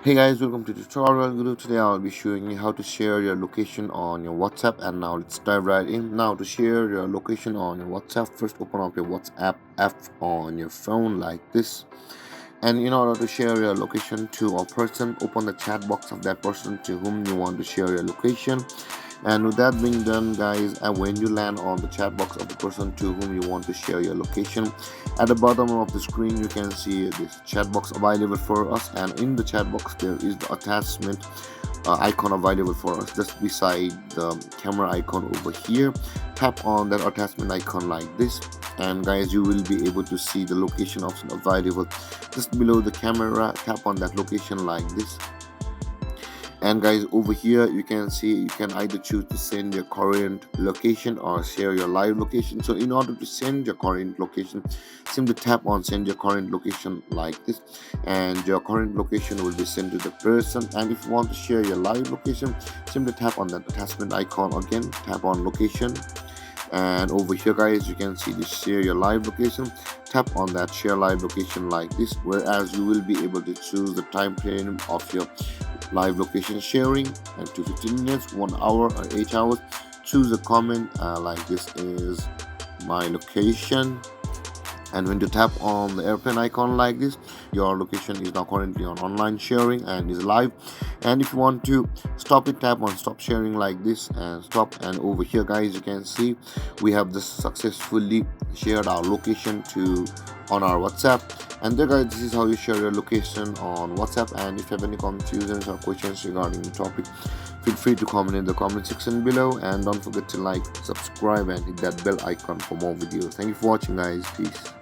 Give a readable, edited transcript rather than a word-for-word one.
Hey guys, welcome to tutorial guru. Today I'll be showing you how to share your location on your WhatsApp, and now let's dive right in. Now to share your location on your WhatsApp, first open up your WhatsApp app on your phone like this. And in order to share your location to a person, open the chat box of that person to whom you want to share your location. And with that being done, guys, and when you land on the chat box of the person to whom you want to share your location, at the bottom of the screen you can see this chat box available for us, and in the chat box there is the attachment icon available for us just beside the camera icon over here. Tap on that attachment icon like this, and guys, you will be able to see the location option available just below the camera. Tap on that location like this, and guys, over here you can see you can either choose to send your current location or share your live location. So in order to send your current location, simply tap on send your current location like this, and your current location will be sent to the person. And if you want to share your live location, simply tap on that attachment icon again, tap on location, and over here guys you can see the share your live location. Tap on that share live location like this, whereas you will be able to choose the time frame of your live location sharing, and to 15 minutes, 1 hour, or 8 hours. Choose a comment like this is my location, and when you tap on the airplane icon like this, your location is now currently on online sharing and is live. And if you want to stop it, tap on stop sharing like this and stop. And over here guys you can see we have just successfully shared our location to on our WhatsApp. And there guys, this is how you share your location on WhatsApp. And if you have any confusions or questions regarding the topic, feel free to comment in the comment section below, and don't forget to like, subscribe, and hit that bell icon for more videos. Thank you for watching guys. Peace.